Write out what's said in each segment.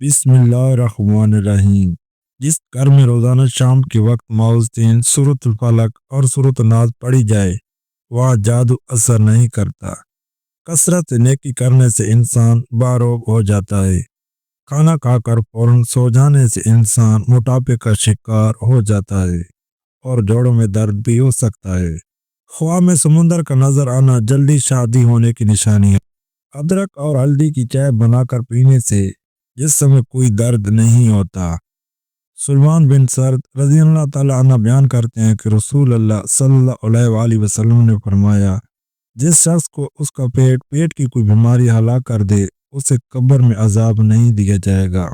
بسم اللہ الرحمن الرحیم۔ جس گھر میں روزانہ شام کے وقت معوذتین سورۃ الفلق اور سورۃ الناس پڑھی جائے وہاں جادو اثر نہیں کرتا۔ کثرت نیکی کرنے سے انسان باروب ہو جاتا ہے۔ کھانا کھا کر فوراً سو جانے سے انسان موٹاپے کا شکار ہو جاتا ہے اور جوڑوں میں درد بھی ہو سکتا ہے۔ خواب میں سمندر کا نظر آنا جلدی شادی ہونے کی نشانی ہے۔ ادرک اور ہلدی کی چائے بنا کر پینے سے جسم میں کوئی درد نہیں ہوتا۔ سلمان بن سرد رضی اللہ تعالیٰ عنہ بیان کرتے ہیں کہ رسول اللہ صلی اللہ علیہ وآلہ وسلم نے فرمایا، جس شخص کو اس کا پیٹ کی کوئی بیماری ہلاک کر دے اسے قبر میں عذاب نہیں دیا جائے گا۔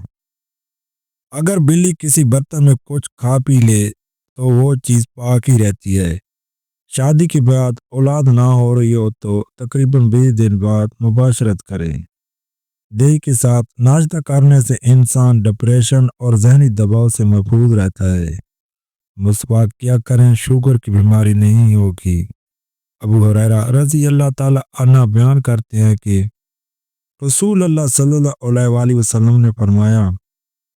اگر بلی کسی برتن میں کچھ کھا پی لے تو وہ چیز پاک ہی رہتی ہے۔ شادی کے بعد اولاد نہ ہو رہی ہو تو تقریباً 20 دن بعد مباشرت کریں۔ دہی کے ساتھ ناشتہ کرنے سے انسان ڈپریشن اور ذہنی دباؤ سے محفوظ رہتا ہے۔ مسواک کیا کریں، شوگر کی بیماری نہیں ہوگی۔ ابو ہریرہ رضی اللہ تعالیٰ عنہ بیان کرتے ہیں کہ رسول اللہ صلی اللہ علیہ وآلہ وسلم نے فرمایا،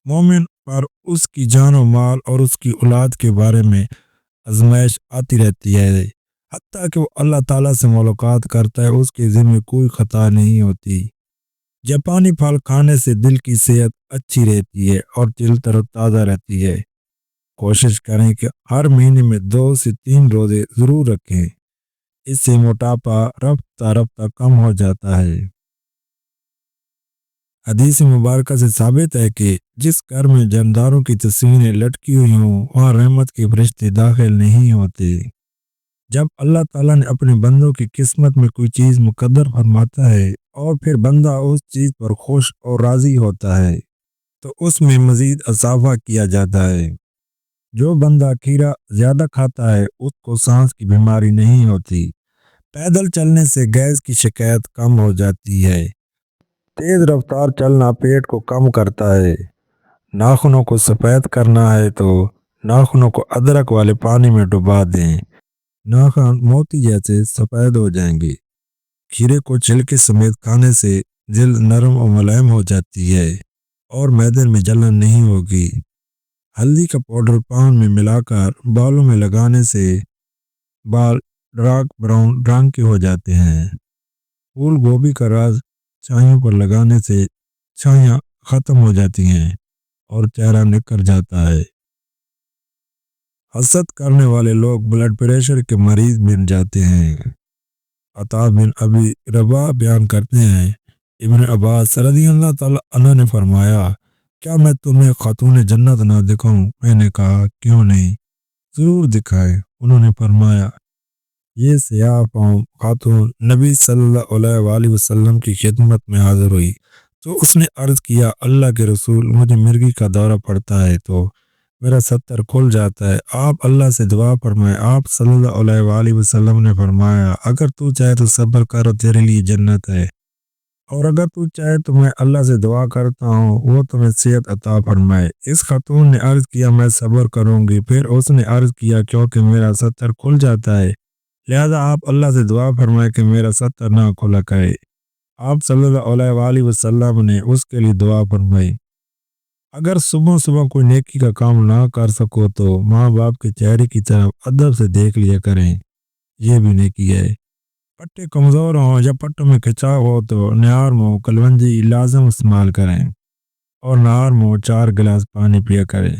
مومن پر اس کی جان و مال اور اس کی اولاد کے بارے میں آزمائش آتی رہتی ہے، حتیٰ کہ وہ اللہ تعالیٰ سے ملاقات کرتا ہے اس کے ذمہ کوئی خطا نہیں ہوتی۔ جاپانی پھل کھانے سے دل کی صحت اچھی رہتی ہے اور دل تر و تازہ رہتی ہے۔ کوشش کریں کہ ہر مہینے میں 2 سے 3 روزے ضرور رکھیں، اس سے موٹاپا رفتہ کم ہو جاتا ہے۔ حدیث مبارکہ سے ثابت ہے کہ جس گھر میں جانداروں کی تصویریں لٹکی ہوئی ہوں وہاں رحمت کے فرشتے داخل نہیں ہوتے۔ جب اللہ تعالیٰ نے اپنے بندوں کی قسمت میں کوئی چیز مقدر فرماتا ہے اور پھر بندہ اس چیز پر خوش اور راضی ہوتا ہے تو اس میں مزید اضافہ کیا جاتا ہے۔ جو بندہ کھیرا زیادہ کھاتا ہے اس کو سانس کی بیماری نہیں ہوتی۔ پیدل چلنے سے گیس کی شکایت کم ہو جاتی ہے۔ تیز رفتار چلنا پیٹ کو کم کرتا ہے۔ ناخنوں کو سفید کرنا ہے تو ناخنوں کو ادرک والے پانی میں ڈبا دیں، ناخن موتی جیسے سفید ہو جائیں گے۔ کھیرے کو چھلکے سمیت کھانے سے جلد نرم و ملائم ہو جاتی ہے اور معدے میں جلن نہیں ہوگی۔ ہلدی کا پاؤڈر پان میں ملا کر بالوں میں لگانے سے بال ڈارک براؤن رنگ کے ہو جاتے ہیں۔ پھول گوبھی کا رس چھائیوں پر لگانے سے چھائیاں ختم ہو جاتی ہیں اور چہرہ نکھر جاتا ہے۔ حسد کرنے والے لوگ بلڈ پریشر کے مریض بن جاتے ہیں۔ عطا بن ابی رباح بیان کرتے ہیں، ابن عباس رضی اللہ تعالیٰ عنہ نے فرمایا، کیا میں تمہیں خاتون جنت نہ دکھاؤں؟ میں نے کہا کیوں نہیں، ضرور دکھائے۔ انہوں نے فرمایا، یہ سیاہ فام خاتون نبی صلی اللہ علیہ وآلہ وسلم کی خدمت میں حاضر ہوئی تو اس نے عرض کیا، اللہ کے رسول، مجھے مرگی کا دورہ پڑتا ہے تو میرا ستر کھل جاتا ہے، آپ اللہ سے دعا فرمائیں۔ آپ صلی اللہ علیہ وآلہ وسلم نے فرمایا، اگر تو چاہے تو صبر کرو، تیرے لیے جنت ہے، اور اگر تو چاہے تو میں اللہ سے دعا کرتا ہوں وہ تمہیں صحت عطا فرمائے۔ اس خاتون نے عرض کیا، میں صبر کروں گی۔ پھر اس نے عرض کیا، کیونکہ میرا ستر کھل جاتا ہے لہذا آپ اللہ سے دعا فرمائے کہ میرا ستر نہ کھلا کرے۔ آپ صلی اللہ علیہ وآلہ وسلم نے اس کے لیے دعا فرمائی۔ اگر صبح صبح کوئی نیکی کا کام نہ کر سکو تو ماں باپ کے چہرے کی طرف ادب سے دیکھ لیا کریں، یہ بھی نیکی ہے۔ پٹے کمزور ہوں یا پٹوں میں کھچاؤ ہو تو نہار منہ کلونجی لازم استعمال کریں اور نہار منہ 4 گلاس پانی پیا کریں۔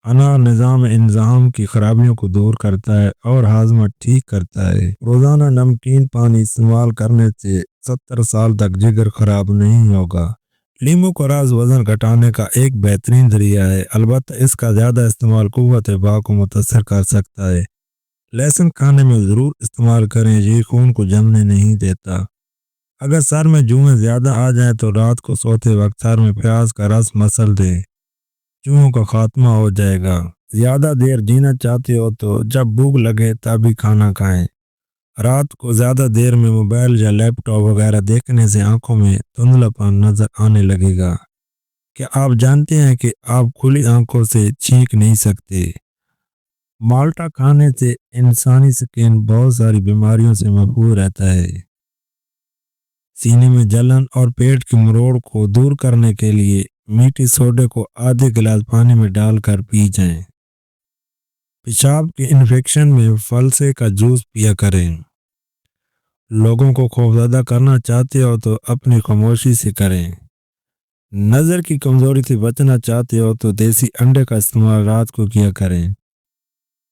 انار نظام انضمام کی خرابیوں کو دور کرتا ہے اور ہاضمہ ٹھیک کرتا ہے۔ روزانہ نمکین پانی استعمال کرنے سے 70 سال تک جگر خراب نہیں ہوگا۔ لیمو کا رس وزن گھٹانے کا ایک بہترین ذریعہ ہے، البتہ اس کا زیادہ استعمال قوت باہ کو متاثر کر سکتا ہے۔ لہسن کھانے میں ضرور استعمال کریں، یہ خون کو جمنے نہیں دیتا۔ اگر سر میں جوئیں زیادہ آ جائیں تو رات کو سوتے وقت سر میں پیاز کا رس مسل دیں، جوؤں کا خاتمہ ہو جائے گا۔ زیادہ دیر جینا چاہتے ہو تو جب بھوک لگے تبھی کھانا کھائیں۔ رات کو زیادہ دیر میں موبائل یا لیپ ٹاپ وغیرہ دیکھنے سے آنکھوں میں دھندلا پن نظر آنے لگے گا۔ کیا آپ جانتے ہیں کہ آپ کھلی آنکھوں سے چھینک نہیں سکتے؟ مالٹا کھانے سے انسانی سکین بہت ساری بیماریوں سے محفوظ رہتا ہے۔ سینے میں جلن اور پیٹ کی مروڑ کو دور کرنے کے لیے میٹھی سوڈے کو آدھے گلاس پانی میں ڈال کر پی جائیں۔ پیشاب کے انفیکشن میں فلسے کا جوس پیا کریں۔ لوگوں کو خوفزدہ کرنا چاہتے ہو تو اپنی خاموشی سے کریں۔ نظر کی کمزوری سے بچنا چاہتے ہو تو دیسی انڈے کا استعمال رات کو کیا کریں۔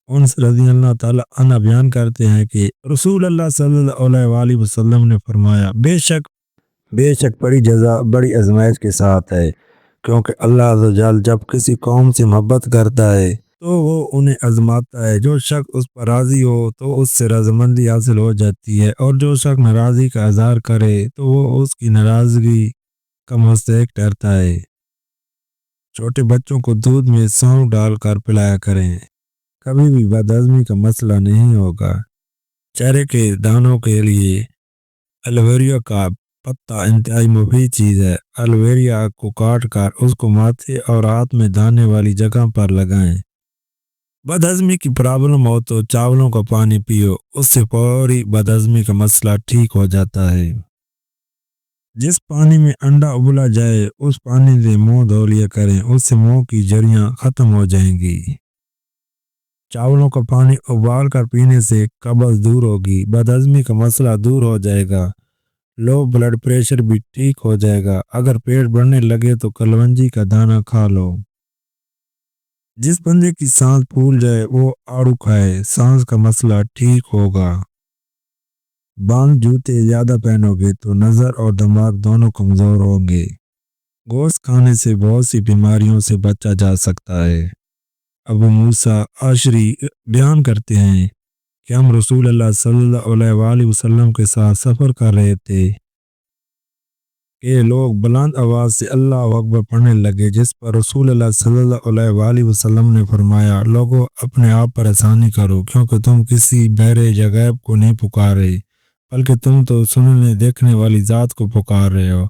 انس رضی اللہ تعالیٰ عنہ بیان کرتے ہیں کہ رسول اللہ صلی اللہ علیہ وآلہ وسلم نے فرمایا، بے شک بڑی جزا بڑی آزمائش کے ساتھ ہے، کیونکہ اللہ عز و جل جب کسی قوم سے محبت کرتا ہے تو وہ انہیں آزماتا ہے۔ جو شخص اس پر راضی ہو تو اس سے رضامندی حاصل ہو جاتی ہے، اور جو شخص ناراضی کا اظہار کرے تو وہ اس کی ناراضگی کا مستحق ٹھہرتا ہے۔ چھوٹے بچوں کو دودھ میں سونف ڈال کر پلایا کریں، کبھی بھی بدہضمی کا مسئلہ نہیں ہوگا۔ چہرے کے دانوں کے لیے الویرا کا پتا انتہائی مفید چیز ہے۔ الویرا کو کاٹ کر اس کو ماتھے اور ہاتھ میں دانے والی جگہ پر لگائیں۔ بدہضمی کی پرابلم ہو تو چاولوں کا پانی پیو، اس سے فوری بدہضمی کا مسئلہ ٹھیک ہو جاتا ہے۔ جس پانی میں انڈا ابلا جائے اس پانی سے منہ دھو لیا کریں، اس سے منہ کی جریاں ختم ہو جائیں گی۔ چاولوں کا پانی ابال کر پینے سے قبض دور ہوگی، بدہضمی کا مسئلہ دور ہو جائے گا، لو بلڈ پریشر بھی ٹھیک ہو جائے گا۔ اگر پیٹ بڑھنے لگے تو کلونجی کا دانہ کھا لو۔ جس بندے کی سانس پھول جائے وہ آڑو کھائے، سانس کا مسئلہ ٹھیک ہوگا۔ بند جوتے زیادہ پہنو گے تو نظر اور دماغ دونوں کمزور ہوں گے۔ گوشت کھانے سے بہت سی بیماریوں سے بچا جا سکتا ہے۔ ابو موسیٰ اشعری بیان کرتے ہیں کہ ہم رسول اللہ صلی اللہ علیہ وآلہ وسلم کے ساتھ سفر کر رہے تھے کہ لوگ بلند آواز سے اللہ اکبر پڑھنے لگے، جس پر رسول اللہ صلی اللہ علیہ وآلہ وسلم نے فرمایا، لوگوں اپنے آپ پر آسانی کرو، کیونکہ تم کسی بہرے یا غائب کو نہیں پکار رہے، بلکہ تم تو سننے دیکھنے والی ذات کو پکار رہے ہو،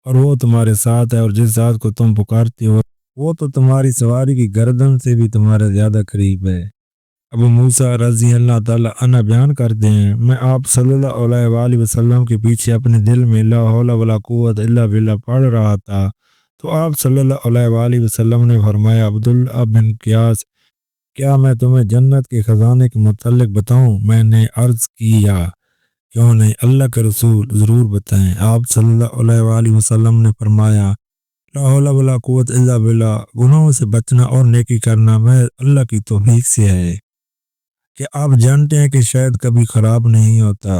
اور وہ تمہارے ساتھ ہے، اور جس ذات کو تم پکارتے ہو وہ تو تمہاری سواری کی گردن سے بھی تمہارے زیادہ قریب ہے۔ ابو موسیٰ رضی اللہ تعالیٰ عنہ بیان کرتے ہیں، میں آپ صلی اللہ علیہ وآلہ وسلم کے پیچھے اپنے دل میں لا حول ولا قوت الا باللہ پڑھ رہا تھا تو آپ صلی اللہ علیہ وآلہ وسلم نے فرمایا، عبداللہ بن قیاس، کیا میں تمہیں جنت کے خزانے کے متعلق بتاؤں؟ میں نے عرض کیا، کیوں نہیں اللہ کے رسول، ضرور بتائیں۔ آپ صلی اللہ علیہ وآلہ وسلم نے فرمایا، لا حول ولا قوت الا باللہ، گناہوں سے بچنا اور نیکی کرنا میں اللہ کی توفیق سے ہے۔ کہ آپ جانتے ہیں کہ شہد کبھی خراب نہیں ہوتا،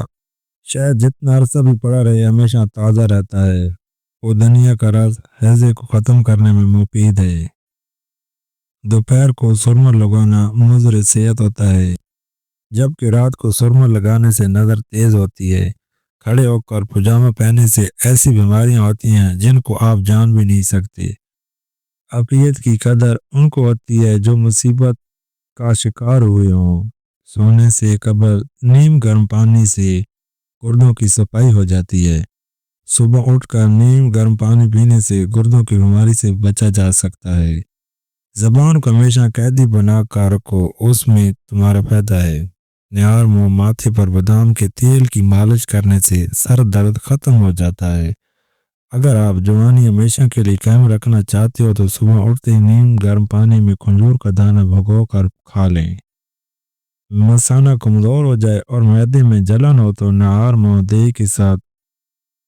شہد جتنا عرصہ بھی پڑا رہے ہمیشہ تازہ رہتا ہے۔ وہ دنیا کا رس ہیضے کو ختم کرنے میں مفید ہے۔ دوپہر کو سرما لگانا مضر صحت ہوتا ہے، جبکہ رات کو سرما لگانے سے نظر تیز ہوتی ہے۔ کھڑے ہو کر پجامہ پہننے سے ایسی بیماریاں ہوتی ہیں جن کو آپ جان بھی نہیں سکتے۔ عافیت کی قدر ان کو ہوتی ہے جو مصیبت کا شکار ہوئے ہوں۔ سونے سے قبل نیم گرم پانی سے گردوں کی صفائی ہو جاتی ہے۔ صبح اٹھ کر نیم گرم پانی پینے سے گردوں کی بیماری سے بچا جا سکتا ہے۔ زبان کو ہمیشہ قیدی بنا کر رکھو، اس میں تمہارا فائدہ ہے۔ نہار منہ ماتھے پر بادام کے تیل کی مالش کرنے سے سر درد ختم ہو جاتا ہے۔ اگر آپ جوانی ہمیشہ کے لیے قائم رکھنا چاہتے ہو تو صبح اٹھتے ہی نیم گرم پانی میں کھجور کا دانہ بھگو کر کھا لیں۔ مثانہ کمزور ہو جائے اور معدے میں جلن ہو تو نہار منہ دہی کے ساتھ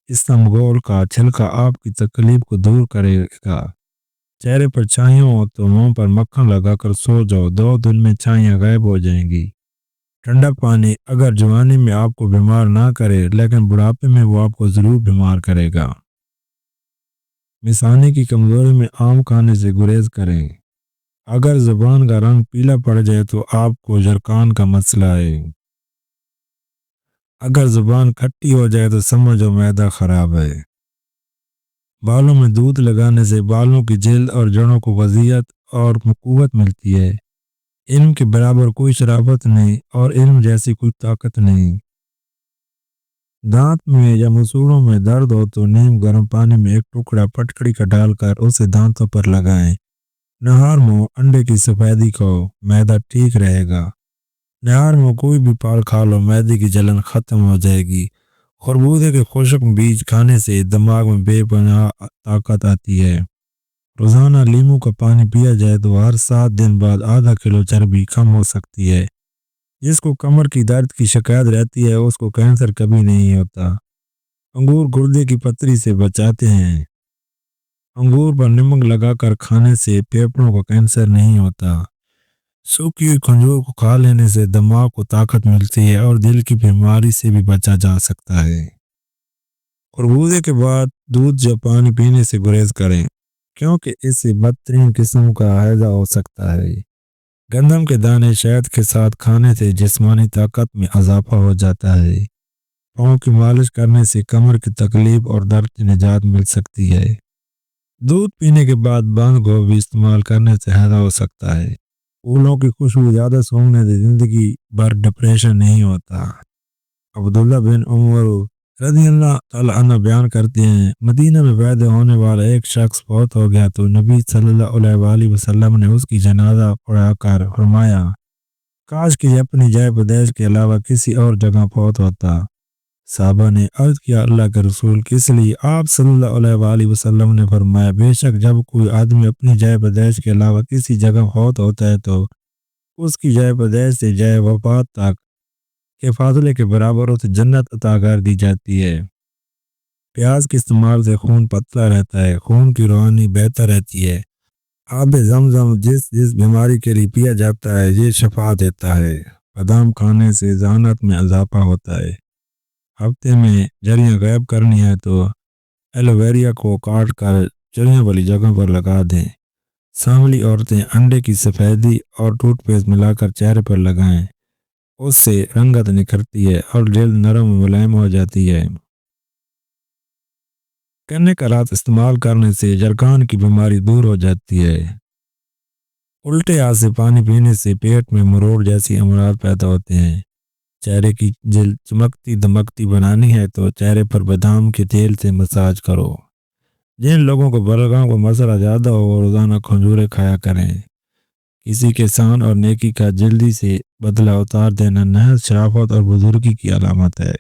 اسمبگول کا چھلکا آپ کی تکلیف کو دور کرے گا۔ چہرے پر چھائیاں ہو تو منہ پر مکھن لگا کر سو جاؤ، 2 دن میں چھائیاں غائب ہو جائیں گی۔ ٹھنڈا پانی اگر جوانی میں آپ کو بیمار نہ کرے لیکن بڑھاپے میں وہ آپ کو ضرور بیمار کرے گا۔ مثانے کی کمزوری میں آم کھانے سے گریز کریں۔ اگر زبان کا رنگ پیلا پڑ جائے تو آپ کو جرقان کا مسئلہ ہے۔ اگر زبان کھٹی ہو جائے تو سمجھو معدہ خراب ہے۔ بالوں میں دودھ لگانے سے بالوں کی جلد اور جڑوں کو وضعیت اور قوت ملتی ہے۔ علم کے برابر کوئی شرافت نہیں اور علم جیسی کوئی طاقت نہیں۔ دانت میں یا مسوڑوں میں درد ہو تو نیم گرم پانی میں ایک ٹکڑا پٹکڑی کا ڈال کر اسے دانتوں پر لگائیں۔ نہار منہ انڈے کی سفیدی کھاؤ، معدہ ٹھیک رہے گا۔ نہار منہ کوئی بھی پھل کھا لو، معدے کی جلن ختم ہو جائے گی۔ خربوزے کے خشک بیج کھانے سے دماغ میں بے پناہ طاقت آتی ہے۔ روزانہ لیموں کا پانی پیا جائے تو ہر 7 دن بعد آدھا کلو چربی کم ہو سکتی ہے۔ جس کو کمر کی درد کی شکایت رہتی ہے اس کو کینسر کبھی نہیں ہوتا۔ انگور گردے کی پتھری سے بچاتے ہیں۔ انگور پر نمک لگا کر کھانے سے پھیپھڑوں کو کینسر نہیں ہوتا۔ سوکھی ہوئی کھجور کو کھا لینے سے دماغ کو طاقت ملتی ہے اور دل کی بیماری سے بھی بچا جا سکتا ہے۔ خربوزے کے بعد دودھ یا پانی پینے سے گریز کریں کیونکہ اس سے بدترین قسم کا ہیضہ ہو سکتا ہے۔ گندم کے دانے شہد کے ساتھ کھانے سے جسمانی طاقت میں اضافہ ہو جاتا ہے۔ پاؤں کی مالش کرنے سے کمر کی تکلیف اور درد سے نجات مل سکتی ہے۔ دودھ پینے کے بعد بند گوبھی استعمال کرنے سے ہیضہ ہو سکتا ہے۔ پھولوں کی خوشبو زیادہ سونگھنے سے زندگی بھر ڈپریشن نہیں ہوتا۔ عبداللہ بن عمر رضی اللہ تعالیٰ عنہ بیان کرتے ہیں، مدینہ میں پیدا ہونے والا ایک شخص فوت ہو گیا تو نبی صلی اللہ علیہ وآلہ وسلم نے اس کی جنازہ پڑھا کر فرمایا، کاش کہ یہ اپنی جائے پیدائش کے علاوہ کسی اور جگہ فوت ہوتا۔ صحابہ نے عرض کیا، اللہ کے رسول کس لیے؟ آپ صلی اللہ علیہ وآلہ وسلم نے فرمایا، بے شک جب کوئی آدمی اپنی جائے پیدائش کے علاوہ کسی جگہ فوت ہوتا ہے تو اس کی جائے پیدائش سے جائے وفات تک کے فاصلے کے برابر اسے جنت عطا کر دی جاتی ہے۔ پیاز کے استعمال سے خون پتلا رہتا ہے، خون کی روانی بہتر رہتی ہے۔ آب زمزم جس بیماری کے لیے پیا جاتا ہے یہ شفا دیتا ہے۔ بادام کھانے سے ذہانت میں اضافہ ہوتا ہے۔ ہفتے میں جڑیاں غائب کرنی ہے تو ایلو ویرا کو کاٹ کر جڑیوں والی جگہ پر لگا دیں۔ سانولی عورتیں انڈے کی سفیدی اور ٹوتھ پیسٹ ملا کر چہرے پر لگائیں، اس سے رنگت نکھرتی ہے اور جلد نرم و ملائم ہو جاتی ہے۔ گنے کا رس استعمال کرنے سے جرثومہ کی بیماری دور ہو جاتی ہے۔ الٹے ہاتھ سے پانی پینے سے پیٹ میں مروڑ جیسی امراض پیدا ہوتے ہیں۔ چہرے کی جلد چمکتی دمکتی بنانی ہے تو چہرے پر بادام کے تیل سے مساج کرو۔ جن لوگوں کو بلغم کا مسئلہ زیادہ ہو وہ روزانہ کھجوریں کھایا کریں۔ کسی کے احسان اور نیکی کا جلدی سے بدلہ اتار دینا نہایت شرافت اور بزرگی کی علامت ہے۔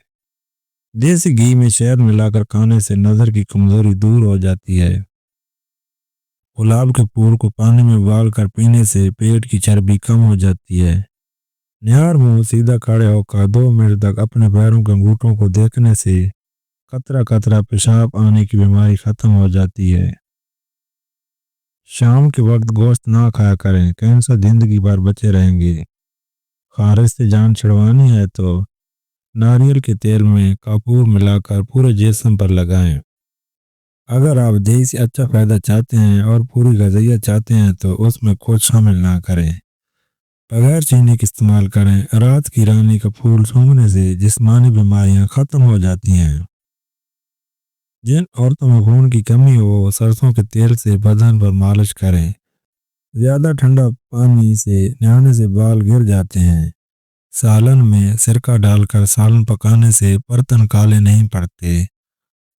دیسی گھی میں شہد ملا کر کھانے سے نظر کی کمزوری دور ہو جاتی ہے۔ گلاب کے پھول کو پانی میں ابال کر پینے سے پیٹ کی چربی کم ہو جاتی ہے۔ نہار منہ سیدھا کھڑے ہو کر 2 منٹ تک اپنے پیروں کے انگوٹھوں کو دیکھنے سے قطرہ قطرہ پیشاب آنے کی بیماری ختم ہو جاتی ہے۔ شام کے وقت گوشت نہ کھایا کریں، کینسر زندگی بھر بچے رہیں گے۔ خارش سے جان چھڑوانی ہے تو ناریل کے تیل میں کافور ملا کر پورے جسم پر لگائیں۔ اگر آپ دہی سے اچھا فائدہ چاہتے ہیں اور پوری غذائیت چاہتے ہیں تو اس میں کچھ شامل نہ کریں۔ بغیر چینی کے استعمال کریں۔ رات کی رانی کا پھول سونگھنے سے جسمانی بیماریاں ختم ہو جاتی ہیں۔ جن عورتوں میں خون کی کمی ہو وہ سرسوں کے تیل سے بدن پر مالش کریں۔ زیادہ ٹھنڈا پانی سے نہانے سے بال گر جاتے ہیں۔ سالن میں سرکہ ڈال کر سالن پکانے سے برتن کالے نہیں پڑتے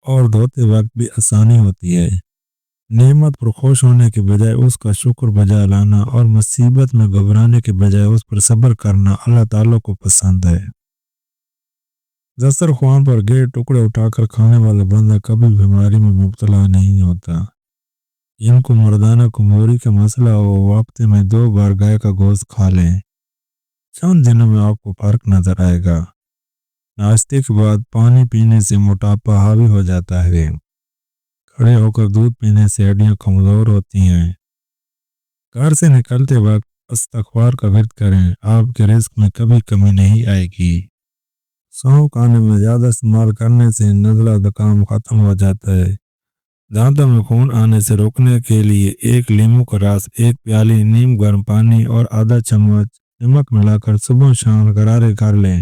اور دھوتے وقت بھی آسانی ہوتی ہے۔ نعمت پر خوش ہونے کے بجائے اس کا شکر بجا لانا اور مصیبت میں گھبرانے کے بجائے اس پر صبر کرنا اللہ تعالیٰ کو پسند ہے۔ دسترخوان پر گئے ٹکڑے اٹھا کر کھانے والا بندہ کبھی بیماری میں مبتلا نہیں ہوتا۔ جن کو مردانہ کمزوری کا مسئلہ ہو وہ ہفتے میں 2 بار گائے کا گوشت کھا لیں۔ چند دنوں میں آپ کو فرق نظر آئے گا۔ ناشتے کے بعد پانی پینے سے موٹاپا حاوی ہو جاتا ہے۔ کھڑے ہو کر دودھ پینے سے ہڈیاں کمزور ہوتی ہیں۔ گھر سے نکلتے وقت استغفار کا ورد کریں، آپ کے رزق میں کبھی کمی نہیں آئے گی۔ سونف کھانے میں زیادہ استعمال کرنے سے نزلہ زکام ختم ہو جاتا ہے۔ دانتوں میں خون آنے سے روکنے کے لیے 1 لیموں کا رس، 1 پیالی نیم گرم پانی اور آدھا چمچ نمک ملا کر صبح شام غرارے کر لیں۔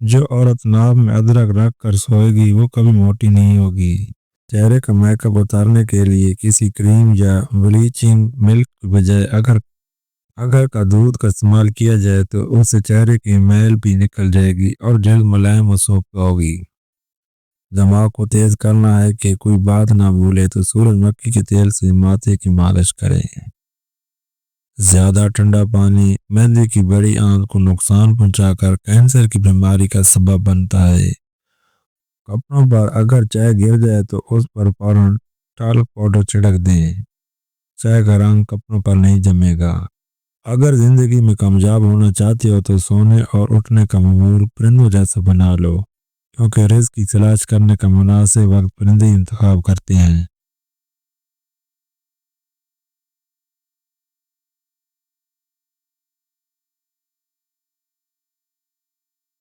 جو عورت ناف میں ادرک رکھ کر سوئے گی وہ کبھی موٹی نہیں ہوگی۔ چہرے کا میک اپ اتارنے کے لیے کسی کریم یا بلیچنگ ملک کے بجائے اگر کا دودھ کا استعمال کیا جائے تو اس سے چہرے کی میل بھی نکل جائے گی اور جلد ملائم و سوکھا ہوگی۔ دماغ کو تیز کرنا ہے کہ کوئی بات نہ بھولے تو سورج مکھی کے تیل سے ماتھے کی مالش کریں۔ زیادہ ٹھنڈا پانی معدے کی بڑی آنت کو نقصان پہنچا کر کینسر کی بیماری کا سبب بنتا ہے۔ کپڑوں پر اگر چائے گر جائے تو اس پر فوراً ٹالک پاؤڈر چھڑک دیں۔ چائے کا رنگ کپڑوں پر نہیں جمے گا۔ اگر زندگی میں کامیاب ہونا چاہتے ہو تو سونے اور اٹھنے کا معمول پرندوں جیسا بنا لو، کیونکہ رزق کی تلاش کرنے کا مناسب وقت پرندے انتخاب کرتے ہیں۔